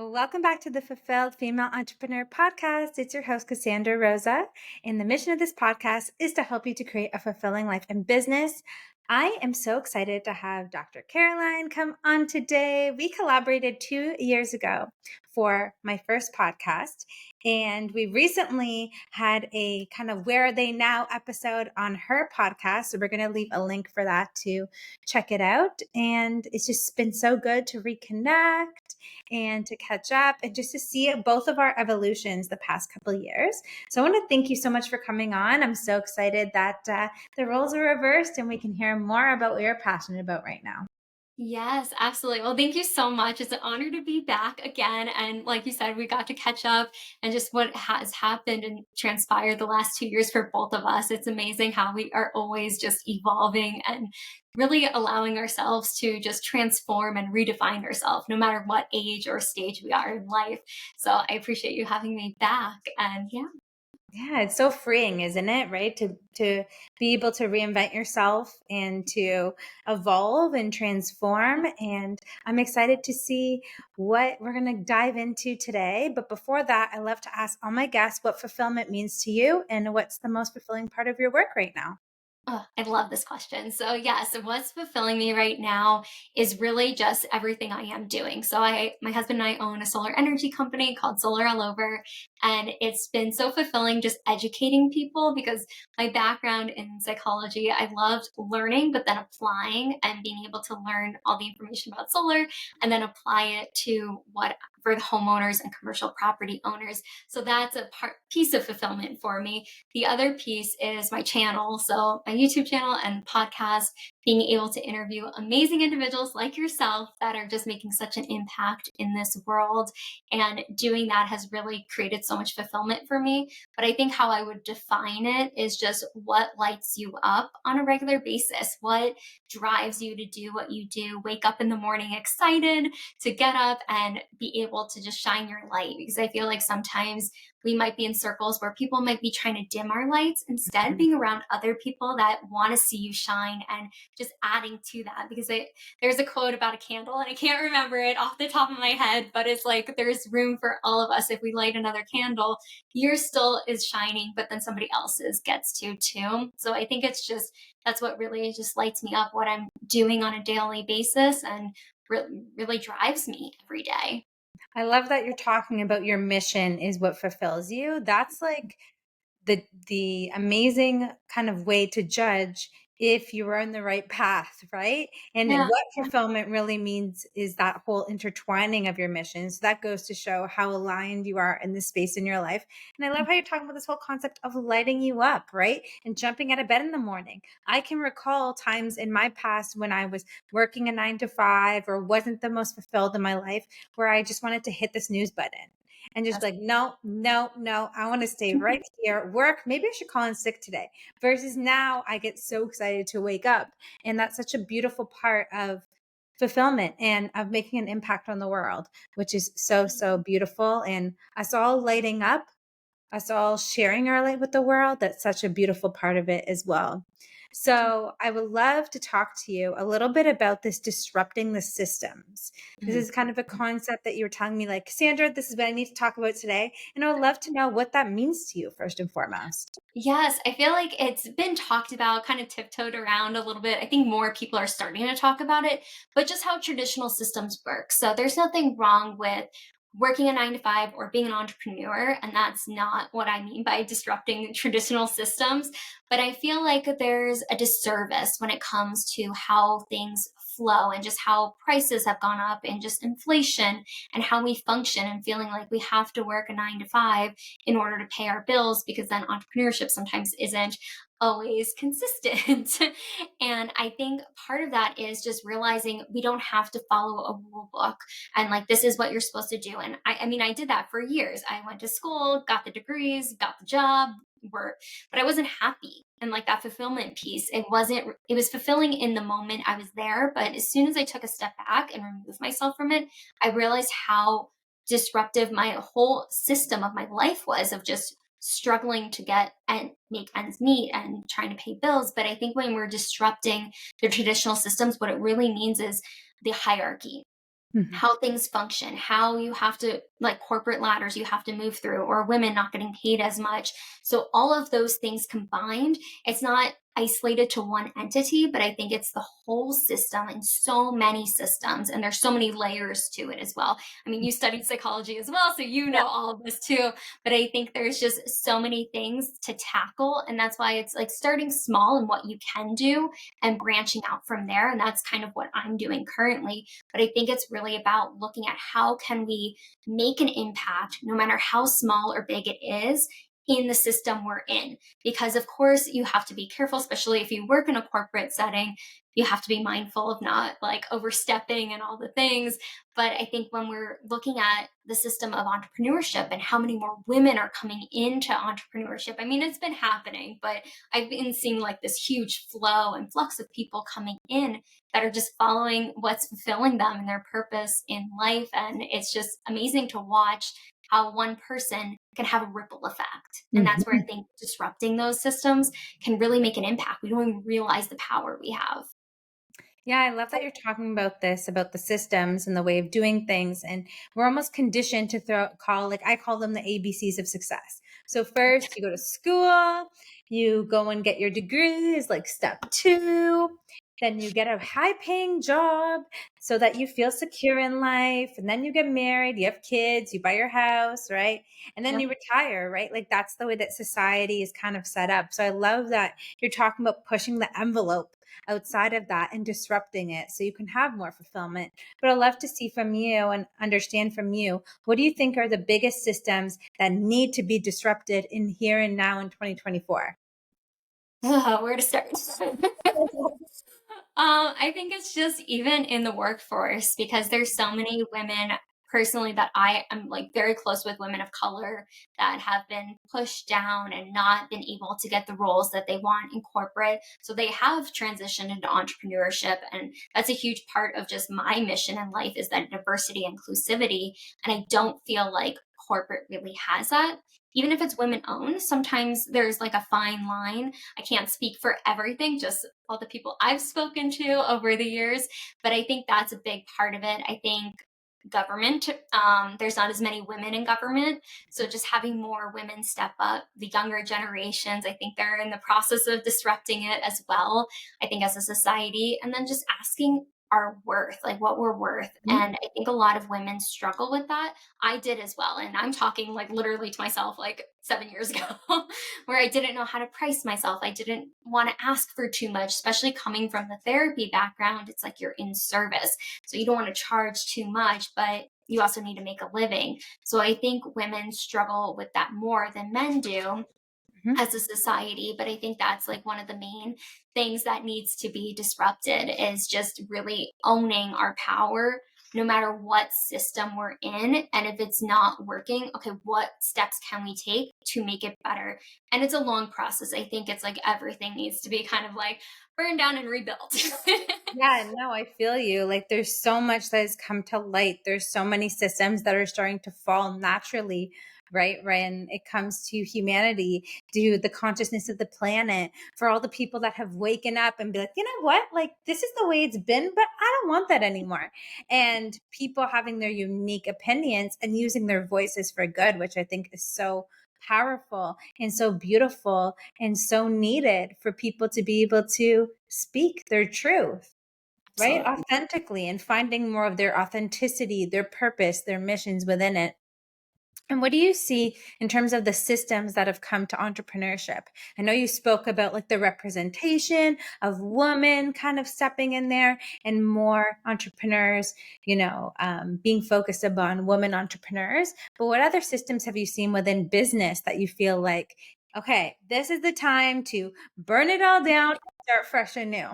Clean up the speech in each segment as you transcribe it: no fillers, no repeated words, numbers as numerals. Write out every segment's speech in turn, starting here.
Well, welcome back to the Fulfilled Female Entrepreneur Podcast. It's your host, Cassandra Rosa. And the mission of this podcast is to help you to create a fulfilling life and business. I am so excited to have Dr. Caroline come on today. We collaborated 2 years ago for my first podcast. And we recently had a kind of Where Are They Now episode on her podcast. So we're going to leave a link for that to check it out. And it's just been so good to reconnect and to catch up and just to see both of our evolutions the past couple of years. So I want to thank you so much for coming on. I'm so excited that the roles are reversed and we can hear more about what you're passionate about right now. Yes, absolutely. Well, thank you so much. It's an honor to be back again. And like you said, we got to catch up and just what has happened and transpired the last 2 years for both of us. It's amazing how we are always just evolving and really allowing ourselves to just transform and redefine ourselves, no matter what age or stage we are in life. So I appreciate you having me back. And yeah. Yeah, it's so freeing, isn't it? Right? To be able to reinvent yourself and to evolve and transform. And I'm excited to see what we're going to dive into today. But before that, I love to ask all my guests what fulfillment means to you and what's the most fulfilling part of your work right now. Oh, I love this question. So, yes, what's fulfilling me right now is really just everything I am doing. My husband and I own a solar energy company called Solar All Over, and it's been so fulfilling just educating people because my background in psychology, I loved learning, but then applying and being able to learn all the information about solar and then apply it to what for the homeowners and commercial property owners. So that's a piece of fulfillment for me. The other piece is my channel. So my YouTube channel and podcast, being able to interview amazing individuals like yourself that are just making such an impact in this world. And doing that has really created so much fulfillment for me. But I think how I would define it is just what lights you up on a regular basis, what drives you to do what you do, wake up in the morning excited to get up and be able to just shine your light. Because I feel like sometimes we might be in circles where people might be trying to dim our lights, instead being around other people that want to see you shine and just adding to that. Because there's a quote about a candle and I can't remember it off the top of my head, but it's like there's room for all of us. If we light another candle, yours still is shining, but then somebody else's gets to too. So I think it's just that's what really just lights me up, what I'm doing on a daily basis, and really drives me every day. I love that you're talking about your mission is what fulfills you. That's like the amazing kind of way to judge if you are on the right path, right? And Yeah. what fulfillment really means is that whole intertwining of your mission. So that goes to show how aligned you are in this space in your life. And I love how you're talking about this whole concept of lighting you up, right? And jumping out of bed in the morning. I can recall times in my past when I was working a 9 to 5 or wasn't the most fulfilled in my life where I just wanted to hit the snooze button and just like, no, no, no, I want to stay right here at work. Maybe I should call in sick today. Versus now I get so excited to wake up. And that's such a beautiful part of fulfillment and of making an impact on the world, which is so, so beautiful. And us all lighting up, us all sharing our light with the world, that's such a beautiful part of it as well. So I would love to talk to you a little bit about this disrupting the systems. This is kind of a concept that you were telling me, like, Sandra, this is what I need to talk about today. And I would love to know what that means to you, first and foremost. Yes, I feel like it's been talked about, kind of tiptoed around a little bit. I think more people are starting to talk about it, but just how traditional systems work. So there's nothing wrong with working a 9 to 5 or being an entrepreneur. And that's not what I mean by disrupting traditional systems. But I feel like there's a disservice when it comes to how things flow and just how prices have gone up and just inflation and how we function and feeling like we have to work a 9 to 5 in order to pay our bills because then entrepreneurship sometimes isn't always consistent. And I think part of that is just realizing we don't have to follow a rule book and like this is what you're supposed to do. And I mean, I did that for years. I went to school, got the degrees, got the job, work, but I wasn't happy. And like that fulfillment piece, it was fulfilling in the moment I was there. But as soon as I took a step back and removed myself from it, I realized how disruptive my whole system of my life was of just struggling to get and make ends meet and trying to pay bills. But I think when we're disrupting the traditional systems, what it really means is the hierarchy. Mhm. how things function, how you have to, like corporate ladders you have to move through, or women not getting paid as much. So, all of those things combined, it's not isolated to one entity, but I think it's the whole system and so many systems. And there's so many layers to it as well. I mean, you studied psychology as well, so you Yeah. know all of this too. But I think there's just so many things to tackle. And that's why it's like starting small and what you can do and branching out from there. And that's kind of what I'm doing currently, but I think it's really about looking at how can we make an impact, no matter how small or big it is, in the system we're in. Because of course you have to be careful, especially if you work in a corporate setting, you have to be mindful of not like overstepping and all the things. But I think when we're looking at the system of entrepreneurship and how many more women are coming into entrepreneurship, I mean, it's been happening, but I've been seeing like this huge flow and flux of people coming in that are just following what's fulfilling them and their purpose in life. And it's just amazing to watch how one person can have a ripple effect. And that's where I Mhm. think disrupting those systems can really make an impact. We don't even realize the power we have. Yeah, I love that you're talking about this, about the systems and the way of doing things. And we're almost conditioned to like, I call them the ABCs of success. So, first, you go to school, you go and get your degrees, like step two. Then you get a high paying job so that you feel secure in life. And then you get married, you have kids, you buy your house, right? And then Yep. you retire, right? Like that's the way that society is kind of set up. So, I love that you're talking about pushing the envelope outside of that and disrupting it so you can have more fulfillment. But I'd love to see from you and understand from you, what do you think are the biggest systems that need to be disrupted in here and now in 2024? Where to start? I think it's just even in the workforce because there's so many women personally that I am like very close with, women of color that have been pushed down and not been able to get the roles that they want in corporate. So they have transitioned into entrepreneurship. And that's a huge part of just my mission in life is that diversity and inclusivity. And I don't feel like corporate really has that. Even if it's women owned, sometimes there's like a fine line. I can't speak for everything, just all the people I've spoken to over the years. But I think that's a big part of it. I think government, there's not as many women in government. So just having more women step up, the younger generations, I think they're in the process of disrupting it as well. I think as a society, and then just asking our worth, like what we're worth. Mhm. And I think a lot of women struggle with that. I did as well. And I'm talking like literally to myself like 7 years ago, where I didn't know how to price myself. I didn't want to ask for too much, especially coming from the therapy background. It's like you're in service. So you don't want to charge too much, but you also need to make a living. So I think women struggle with that more than men do Mhm. as a society. But I think that's like one of the main things that needs to be disrupted is just really owning our power no matter what system we're in. And if it's not working, okay, what steps can we take to make it better? And it's a long process. I think it's like everything needs to be kind of like burned down and rebuilt. Yeah, no, I feel you. Like there's so much that has come to light. There's so many systems that are starting to fall naturally, right? Right. And it comes to humanity, to the consciousness of the planet, for all the people that have waken up and be like, you know what? Like this is the way it's been, but I don't want that anymore. And people having their unique opinions and using their voices for good, which I think is so powerful and so beautiful and so needed for people to be able to speak their truth, right? Absolutely. Authentically, and finding more of their authenticity, their purpose, their missions within it. And what do you see in terms of the systems that have come to entrepreneurship? I know you spoke about like the representation of women kind of stepping in there and more entrepreneurs, being focused upon women entrepreneurs. But what other systems have you seen within business that you feel like, okay, this is the time to burn it all down and start fresh and new?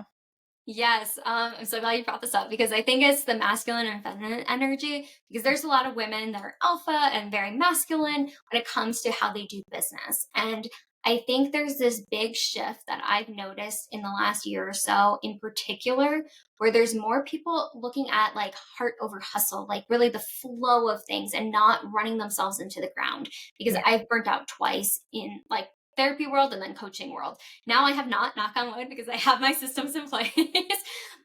Yes, I'm so glad you brought this up because I think it's the masculine and feminine energy. Because there's a lot of women that are alpha and very masculine when it comes to how they do business. And I think there's this big shift that I've noticed in the last year or so, in particular, where there's more people looking at like heart over hustle, like really the flow of things and not running themselves into the ground. Because Yeah. I've burnt out twice in like therapy world and then coaching world. Now I have not, knock on wood, because I have my systems in place.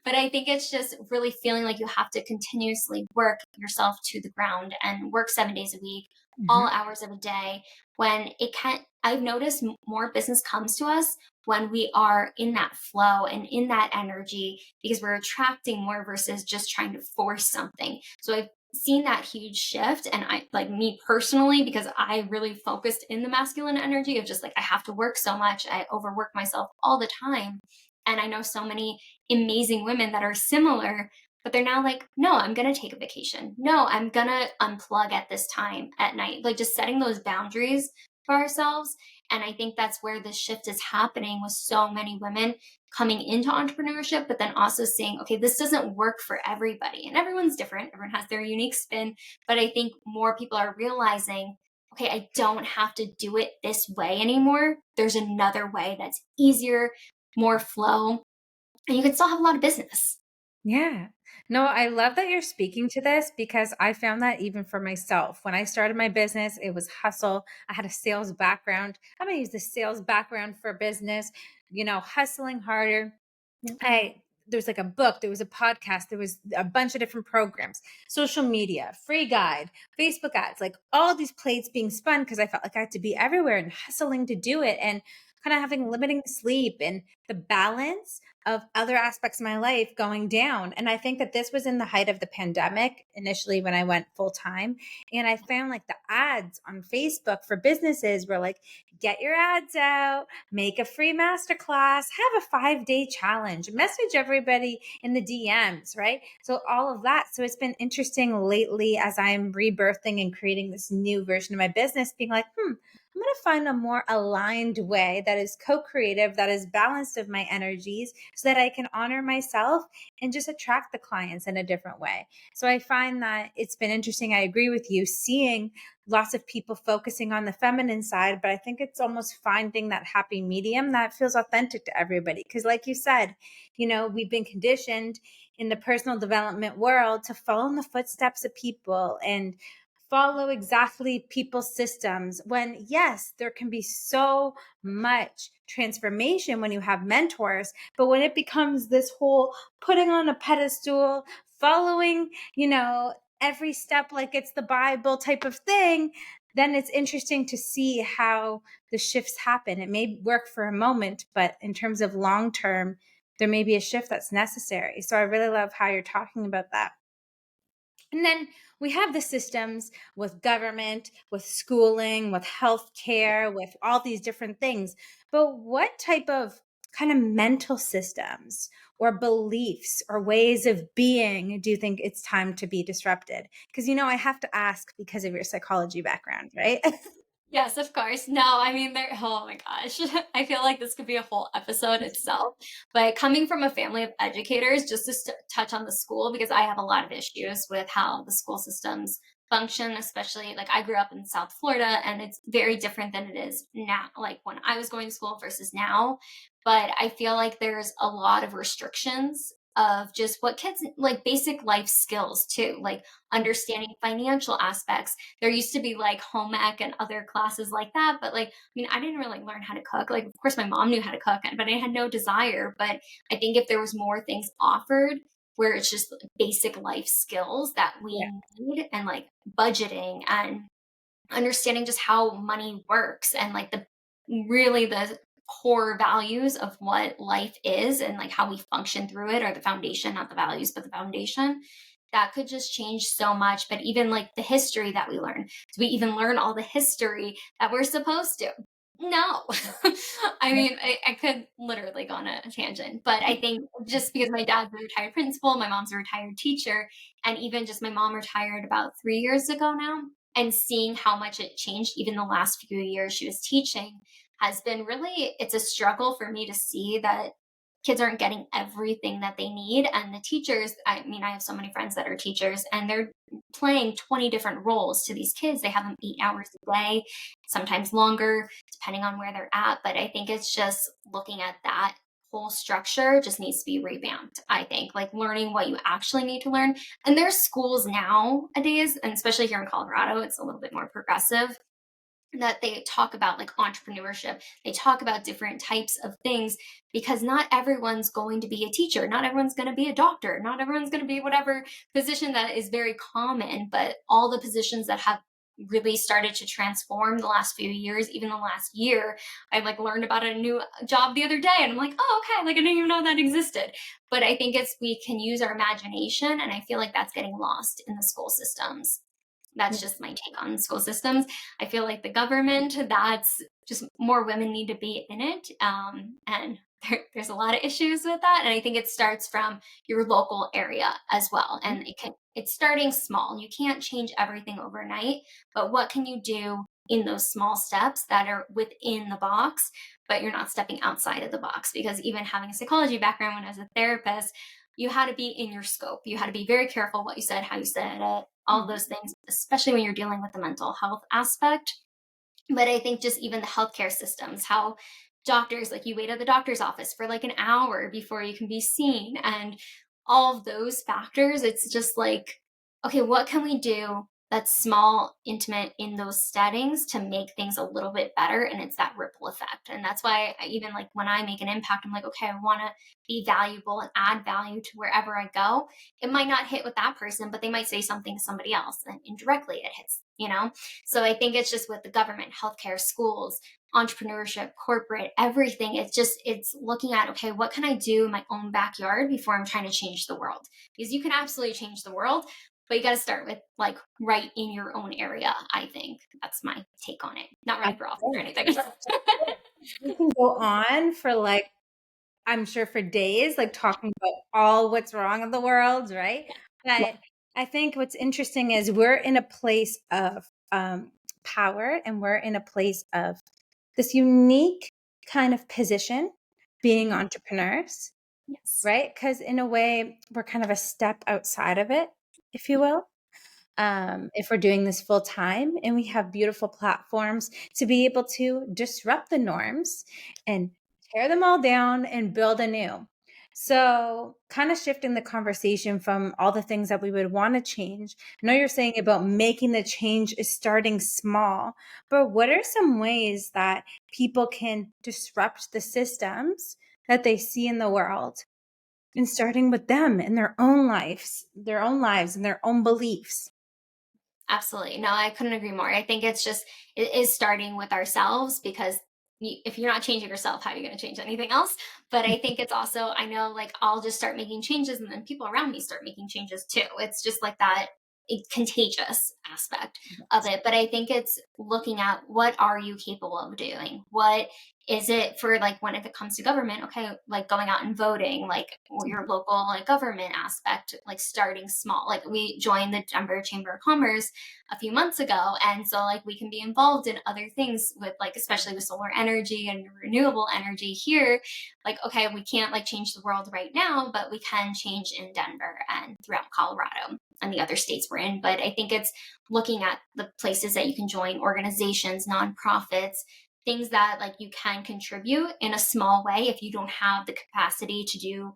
But I think it's just really feeling like you have to continuously work yourself to the ground and work 7 days a week, all Mhm. hours of a day. When it can't, I've noticed more business comes to us when we are in that flow and in that energy, because we're attracting more versus just trying to force something. So I've seen that huge shift. And I, like me personally, because I really focused in the masculine energy of just like, I have to work so much, I overwork myself all the time. And I know so many amazing women that are similar, but they're now like, no, I'm going to take a vacation. No, I'm going to unplug at this time at night. Like just setting those boundaries for ourselves. And I think that's where this shift is happening with so many women coming into entrepreneurship, but then also seeing, okay, this doesn't work for everybody. And everyone's different, everyone has their unique spin. But I think more people are realizing, okay, I don't have to do it this way anymore. There's another way that's easier, more flow, and you can still have a lot of business. Yeah. No, I love that you're speaking to this because I found that even for myself. When I started my business, it was hustle. I had a sales background. I'm going to use the sales background for business, hustling harder. Yeah. I there was like a book, there was a podcast, there was a bunch of different programs, social media, free guide, Facebook ads, like all these plates being spun because I felt like I had to be everywhere and hustling to do it and kind of having limiting sleep and the balance of other aspects of my life going down. And I think that this was in the height of the pandemic initially when I went full time. And I found like the ads on Facebook for businesses were like, get your ads out, make a free masterclass, have a 5-day challenge, message everybody in the DMs, right? So, all of that. So, it's been interesting lately as I'm rebirthing and creating this new version of my business, being like, I'm going to find a more aligned way that is co creative, that is balanced of my energies so that I can honor myself and just attract the clients in a different way. So, I find that it's been interesting. I agree with you, seeing lots of people focusing on the feminine side, but I think it's almost finding that happy medium that feels authentic to everybody. Because, like you said, we've been conditioned in the personal development world to follow in the footsteps of people and follow exactly people's systems when yes there can be so much transformation when you have mentors, but when it becomes this whole putting on a pedestal, following every step like it's the Bible type of thing, then it's interesting to see how the shifts happen. It may work for a moment, but in terms of long term, there may be a shift that's necessary. So I really love how you're talking about that. And then we have the systems with government, with schooling, with healthcare, with all these different things. But what type of kind of mental systems or beliefs or ways of being do you think it's time to be disrupted? Because, I have to ask because of your psychology background, right? Yes, of course. No, I mean, there, oh my gosh. I feel like this could be a whole episode itself. But coming from a family of educators, just to touch on the school, because I have a lot of issues with how the school systems function, especially like I grew up in South Florida and it's very different than it is now, like when I was going to school versus now. But I feel like there's a lot of restrictions of just what kids like basic life skills too, like understanding financial aspects. There used to be like home ec and other classes like that, but like, I mean, I didn't really learn how to cook. Like, of course, my mom knew how to cook, but I had no desire. But I think if there was more things offered where it's just basic life skills that Yeah. we need, and like budgeting and understanding just how money works and like the really the core values of what life is and like how we function through it, or the foundation, not the values but the foundation, that could just change so much. But even like the history that we learn, do we even learn all the history that we're supposed to? No. I mean, I could literally go on a tangent, but I think just because my dad's a retired principal, my mom's a retired teacher, and even just my mom retired about 3 years ago now, and seeing how much it changed even the last few years she was teaching has been really, it's a struggle for me to see that kids aren't getting everything that they need. And the teachers, I mean, I have so many friends that are teachers and they're playing 20 different roles to these kids. They have them 8 hours a day, sometimes longer, depending on where they're at. But I think it's just looking at that whole structure just needs to be revamped. I think like learning what you actually need to learn. And there's schools nowadays, and especially here in Colorado, it's a little bit more progressive, that they talk about like entrepreneurship. They talk about different types of things because not everyone's going to be a teacher. Not everyone's going to be a doctor. Not everyone's going to be whatever position that is very common, but all the positions that have really started to transform the last few years, even the last year. I like learned about a new job the other day and I'm like, oh, okay, like I didn't even know that existed. But I think it's we can use our imagination, and I feel like that's getting lost in the school systems. That's just my take on school systems. I feel like the government, that's just more women need to be in it. And there's a lot of issues with that. And I think it starts from your local area as well. And it's starting small. You can't change everything overnight, but what can you do in those small steps that are within the box, but you're not stepping outside of the box? Because even having a psychology background when I was a therapist, you had to be in your scope. You had to be very careful what you said, how you said it, all of those things, especially when you're dealing with the mental health aspect. But I think just even the healthcare systems, how doctors, like you wait at the doctor's office for like an hour before you can be seen, and all of those factors, it's just like, okay, what can we do that's small, intimate in those settings to make things a little bit better? And it's that ripple effect. And that's why I even like when I make an impact, I'm like, okay, I want to be valuable and add value to wherever I go. It might not hit with that person, but they might say something to somebody else, and indirectly it hits, you know? So I think it's just with the government, healthcare, schools, entrepreneurship, corporate, everything. It's looking at, okay, what can I do in my own backyard before I'm trying to change the world? Because you can absolutely change the world, but you got to start with like right in your own area. I think that's my take on it. Not running for office or anything. We can go on for like, I'm sure for days, like talking about all what's wrong in the world, right? Yeah. But I think what's interesting is we're in a place of power, and we're in a place of this unique kind of position being entrepreneurs, Yes. right? Because in a way, we're kind of a step outside of it, if you will, if we're doing this full time, and we have beautiful platforms to be able to disrupt the norms and tear them all down and build anew. So, kind of shifting the conversation from all the things that we would want to change. I know you're saying about making the change is starting small, but what are some ways that people can disrupt the systems that they see in the world, and starting with them in their own lives and their own beliefs? Absolutely. No, I couldn't agree more. I think it is starting with ourselves because if you're not changing yourself, how are you going to change anything else? But I think it's also, I know like I'll just start making changes and then people around me start making changes too. It's just like that contagious aspect of it. But I think it's looking at what are you capable of doing? What is it for like when if it comes to government, okay, like going out and voting, like your local like government aspect, like starting small. Like we joined the Denver Chamber of Commerce a few months ago. And so like we can be involved in other things with like especially with solar energy and renewable energy here. Like, okay, we can't like change the world right now, but we can change in Denver and throughout Colorado and the other states we're in. But I think it's looking at the places that you can join organizations, nonprofits, things that like you can contribute in a small way if you don't have the capacity to do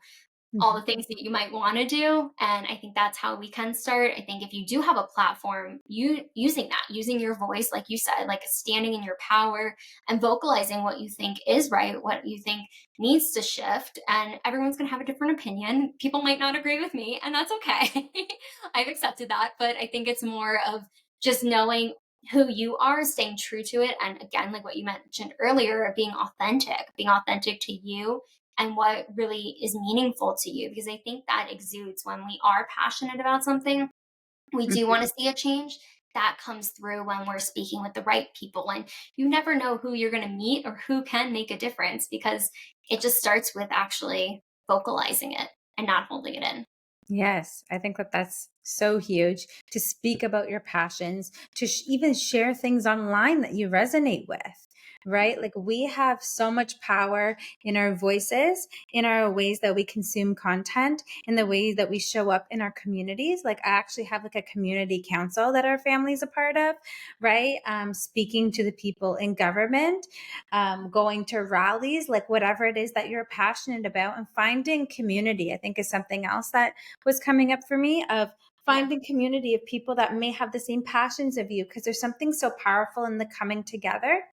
all the things that you might want to do. And I think that's how we can start. I think if you do have a platform, you using that, using your voice, like you said, like standing in your power and vocalizing what you think is right, what you think needs to shift. And everyone's going to have a different opinion. People might not agree with me, and that's okay. I've accepted that. But I think it's more of just knowing who you are, staying true to it. And again, like what you mentioned earlier, being authentic to you and what really is meaningful to you. Because I think that exudes when we are passionate about something, we do want to see a change. That comes through when we're speaking with the right people. And you never know who you're going to meet or who can make a difference because it just starts with actually vocalizing it and not holding it in. Yes, I think that that's so huge to speak about your passions, to even share things online that you resonate with, right? Like we have so much power in our voices, in our ways that we consume content, in the ways that we show up in our communities. Like I actually have like a community council that our family's a part of, right? Speaking to the people in government, going to rallies, like whatever it is that you're passionate about, and finding community, I think is something else that was coming up for me of Yeah. finding community of people that may have the same passions of you, because there's something so powerful in the coming together,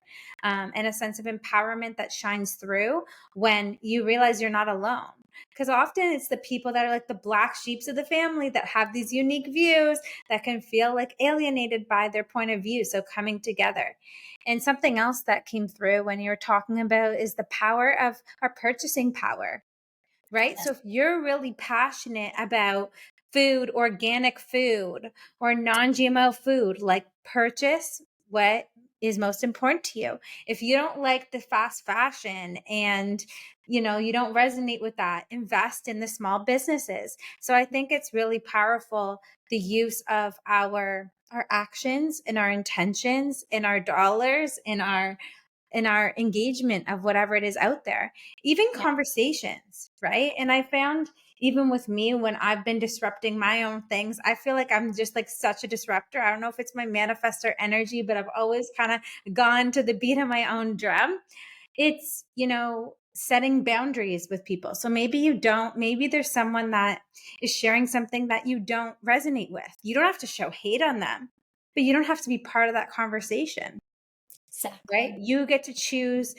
and a sense of empowerment that shines through when you realize you're not alone. Because often it's the people that are like the black sheeps of the family that have these unique views that can feel like alienated by their point of view. So coming together. And something else that came through when you were talking about is the power of our purchasing power, right? Yes. So if you're really passionate about food, organic food, or non GMO food, like purchase what is most important to you. If you don't like the fast fashion and you don't resonate with that, invest in the small businesses. So I think it's really powerful, the use of our actions and our intentions and our dollars and our engagement of whatever it is out there, even Yeah. conversations, right? And I found, even with me, when I've been disrupting my own things, I feel like I'm just like such a disruptor. I don't know if it's my manifestor energy, but I've always kind of gone to the beat of my own drum. It's, setting boundaries with people. So maybe there's someone that is sharing something that you don't resonate with. You don't have to show hate on them, but you don't have to be part of that conversation, right? Exactly. You get to choose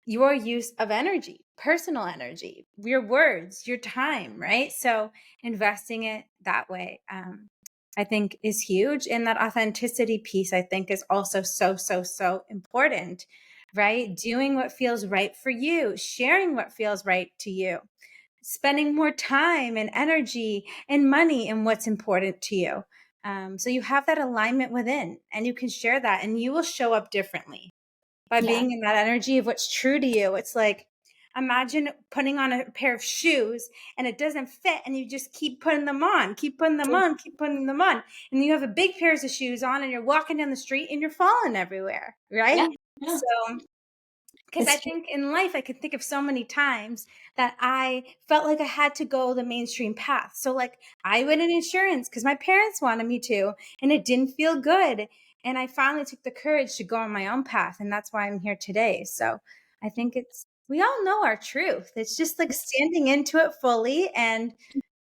your use of energy, personal energy, your words, your time, right? So investing it that way, I think is huge. And that authenticity piece, I think, is also so, so, so important, right? Doing what feels right for you, sharing what feels right to you, spending more time and energy and money in what's important to you. So you have that alignment within, and you can share that, and you will show up differently by Yeah. being in that energy of what's true to you. It's like, imagine putting on a pair of shoes and it doesn't fit, and you just keep putting them on, keep putting them on, keep putting them on. And you have a big pairs of shoes on and you're walking down the street and you're falling everywhere, Yeah. right? Yeah. So because I It's true. think in life, I could think of so many times that I felt like I had to go the mainstream path. So, like, I went in insurance because my parents wanted me to, and it didn't feel good. And I finally took the courage to go on my own path. And that's why I'm here today. So, I think we all know our truth. It's just like standing into it fully and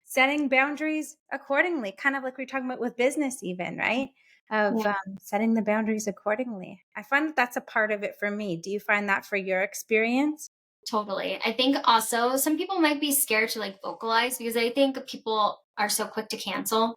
setting boundaries accordingly, kind of like we are talking about with business, even, right? Of Yeah. setting the boundaries accordingly. I find that that's a part of it for me. Do you find that for your experience? Totally. I think also some people might be scared to like vocalize because I think people are so quick to cancel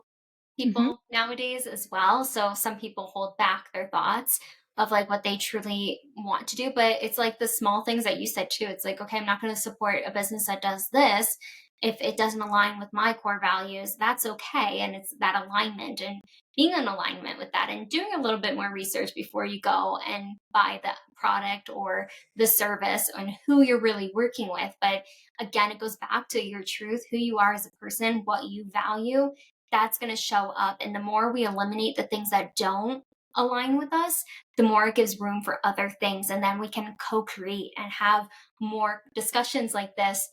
Mhm. people nowadays as well. So some people hold back their thoughts of like what they truly want to do. But it's like the small things that you said too. It's like, okay, I'm not going to support a business that does this. If it doesn't align with my core values, that's okay. And it's that alignment and being in alignment with that and doing a little bit more research before you go and buy the product or the service and who you're really working with. But again, it goes back to your truth, who you are as a person, what you value, that's going to show up. And the more we eliminate the things that don't align with us, the more it gives room for other things. And then we can co create and have more discussions like this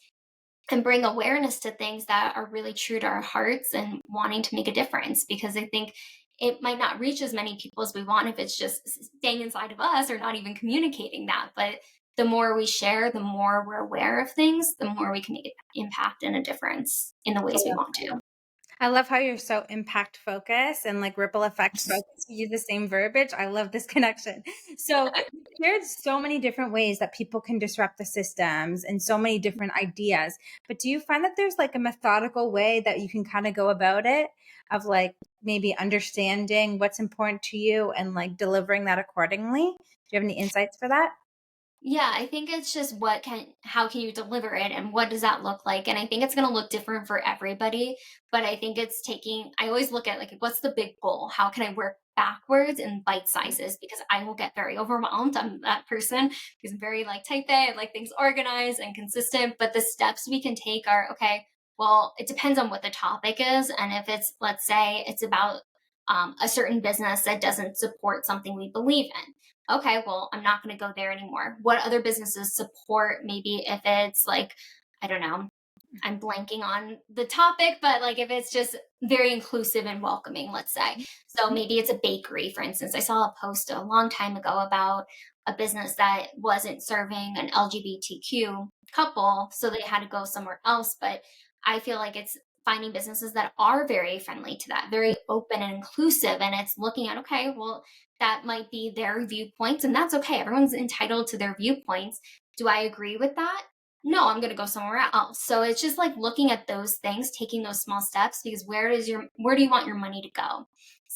and bring awareness to things that are really true to our hearts and wanting to make a difference. Because I think it might not reach as many people as we want if it's just staying inside of us or not even communicating that. But the more we share, the more we're aware of things, the more we can make an impact and a difference in the ways we want to. I love how you're so impact focused and like ripple effect focused. You use the same verbiage. I love this connection. So you shared so many different ways that people can disrupt the systems and so many different ideas. But do you find that there's like a methodical way that you can kind of go about it, of like maybe understanding what's important to you and like delivering that accordingly? Do you have any insights for that? Yeah, I think it's just how can you deliver it and what does that look like? And I think it's going to look different for everybody, but I think I always look at like, what's the big goal? How can I work backwards in bite sizes? Because I will get very overwhelmed. I'm that person who's very like type A, I like things organized and consistent, but the steps we can take are okay. Well, it depends on what the topic is. And if it's, let's say it's about a certain business that doesn't support something we believe in, okay, well, I'm not going to go there anymore. What other businesses support? Maybe if it's like, I don't know, I'm blanking on the topic, but like if it's just very inclusive and welcoming, let's say. So maybe it's a bakery, for instance. I saw a post a long time ago about a business that wasn't serving an LGBTQ couple, so they had to go somewhere else. But I feel like it's finding businesses that are very friendly to that, very open and inclusive. And it's looking at, okay, well, that might be their viewpoints, and that's okay. Everyone's entitled to their viewpoints. Do I agree with that? No, I'm going to go somewhere else. So it's just like looking at those things, taking those small steps, because where do you want your money to go?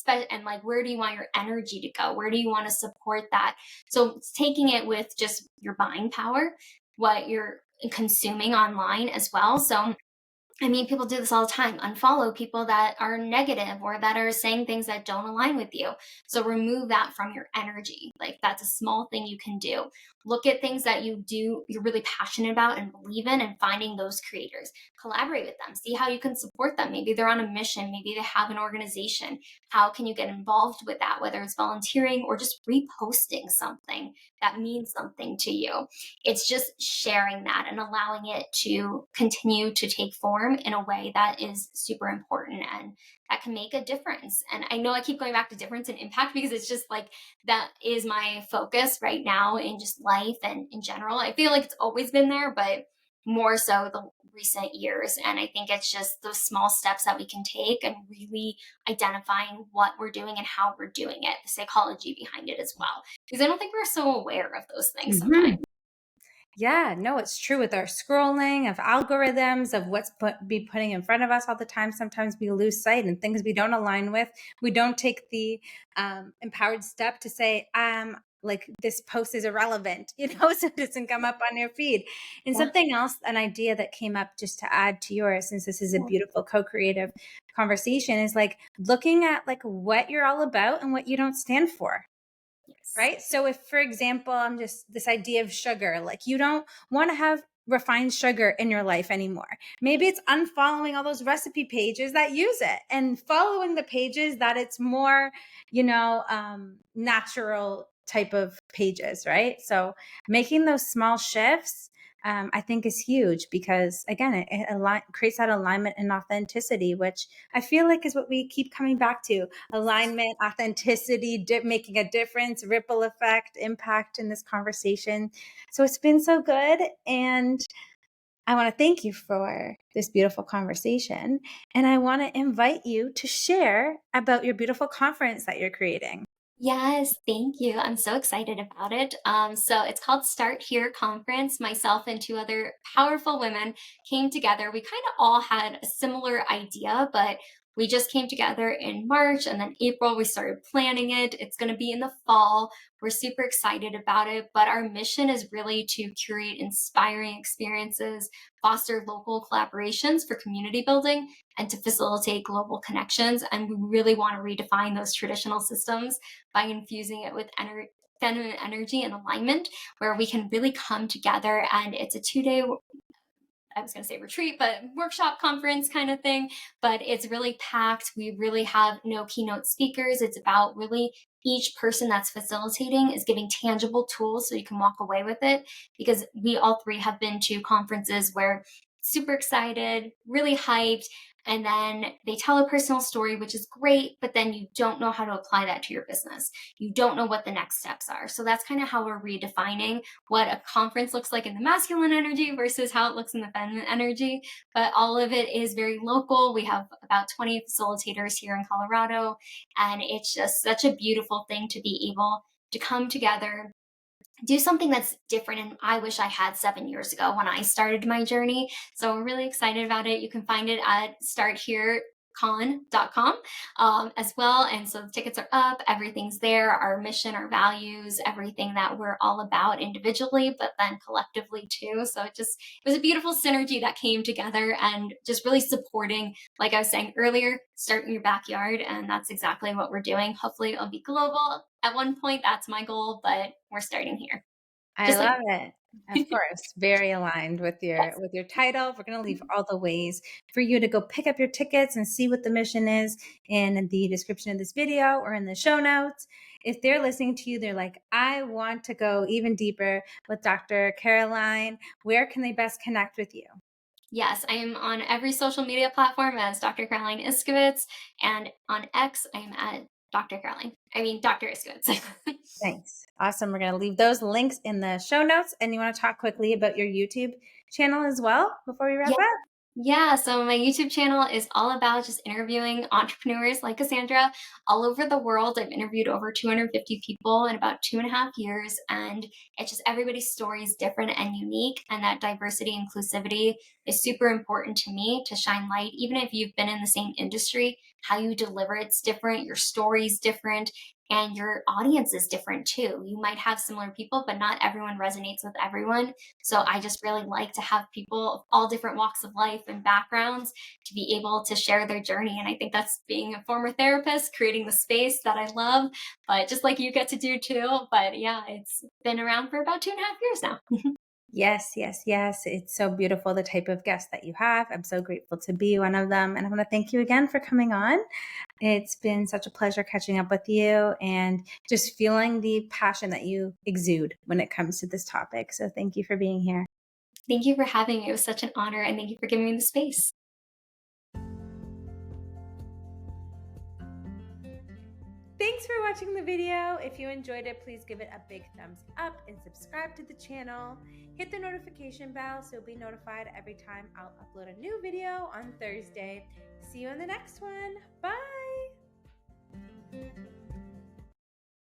And like, where do you want your energy to go? Where do you want to support that? So it's taking it with just your buying power, what you're consuming online as well. So I mean, people do this all the time. Unfollow people that are negative or that are saying things that don't align with you. So remove that from your energy. Like that's a small thing you can do. Look at things that you're really passionate about and believe in, and finding those creators. Collaborate with them. See how you can support them. Maybe they're on a mission. Maybe they have an organization. How can you get involved with that? Whether it's volunteering or just reposting something that means something to you. It's just sharing that and allowing it to continue to take form in a way that is super important and that can make a difference. And I know I keep going back to difference and impact because it's just like that is my focus right now in just life and in general. I feel like it's always been there, but more so the recent years. And I think it's just those small steps that we can take and really identifying what we're doing and how we're doing it, the psychology behind it as well. Because I don't think we're so aware of those things sometimes. Mhm. Yeah, no, it's true with our scrolling of algorithms of be putting in front of us all the time. Sometimes we lose sight and things we don't align with. We don't take the empowered step to say, like this post is irrelevant, so it doesn't come up on your feed. And Yeah. something else, an idea that came up just to add to yours, since this is a beautiful co-creative conversation, is like looking at like what you're all about and what you don't stand for. Yes. Right. So if, for example, I'm just this idea of sugar, like you don't want to have refined sugar in your life anymore. Maybe it's unfollowing all those recipe pages that use it and following the pages that it's more, natural type of pages. Right. So making those small shifts, I think is huge because again, it creates that alignment and authenticity, which I feel like is what we keep coming back to: alignment, authenticity, making a difference, ripple effect, impact in this conversation. So it's been so good. And I want to thank you for this beautiful conversation. And I want to invite you to share about your beautiful conference that you're creating. Yes, thank you. I'm so excited about it. So it's called Start Here Conference. Myself and two other powerful women came together. We kind of all had a similar idea, but we just came together in March, and then April we started planning it. It's going to be in the fall. We're super excited about it, but our mission is really to curate inspiring experiences, foster local collaborations for community building, and to facilitate global connections. And we really want to redefine those traditional systems by infusing it with feminine energy and alignment, where we can really come together. And it's a 2 day, I was going to say retreat, but workshop conference kind of thing. But it's really packed. We really have no keynote speakers. It's about really each person that's facilitating is giving tangible tools so you can walk away with it. Because we all three have been to conferences where super excited, really hyped, and then they tell a personal story, which is great, but then you don't know how to apply that to your business. You don't know what the next steps are. So that's kind of how we're redefining what a conference looks like in the masculine energy versus how it looks in the feminine energy. But all of it is very local. We have about 20 facilitators here in Colorado, and it's just such a beautiful thing to be able to come together, do something that's different, and I wish I had 7 years ago when I started my journey. So we're really excited about it. You can find it at startherecon.com as well. And so the tickets are up, everything's there, our mission, our values, everything that we're all about individually, but then collectively too. So it was a beautiful synergy that came together, and just really supporting, like I was saying earlier, start in your backyard. And that's exactly what we're doing. Hopefully it'll be global at one point. That's my goal, but we're starting here. I Just like, love it. Of course, very aligned yes. with your title. We're going to leave all the ways for you to go pick up your tickets and see what the mission is in the description of this video or in the show notes. If they're listening to you, they're like, I want to go even deeper with Dr. Caroline. Where can they best connect with you? Yes, I am on every social media platform as Dr. Caroline Iscovitz, and on X, I am at Dr. Iscovitz. Thanks. Awesome. We're going to leave those links in the show notes. And you want to talk quickly about your YouTube channel as well before we wrap Yeah. up? Yeah, so my YouTube channel is all about just interviewing entrepreneurs like Cassandra all over the world. I've interviewed over 250 people in about 2.5 years, and it's just everybody's story is different and unique. And that diversity, inclusivity is super important to me to shine light. Even if you've been in the same industry, how you deliver it's different, your story's different, and your audience is different too. You might have similar people, but not everyone resonates with everyone. So I just really like to have people of all different walks of life and backgrounds to be able to share their journey. And I think that's being a former therapist, creating the space that I love, but just like you get to do too. But yeah, it's been around for about 2.5 years now. Yes, yes, yes. It's so beautiful, the type of guest that you have. I'm so grateful to be one of them. And I want to thank you again for coming on. It's been such a pleasure catching up with you and just feeling the passion that you exude when it comes to this topic. So thank you for being here. Thank you for having me. It was such an honor, and thank you for giving me the space. Thanks for watching the video. If you enjoyed it, please give it a big thumbs up and subscribe to the channel. Hit the notification bell so you'll be notified every time I'll upload a new video on Thursday. See you in the next one. Bye.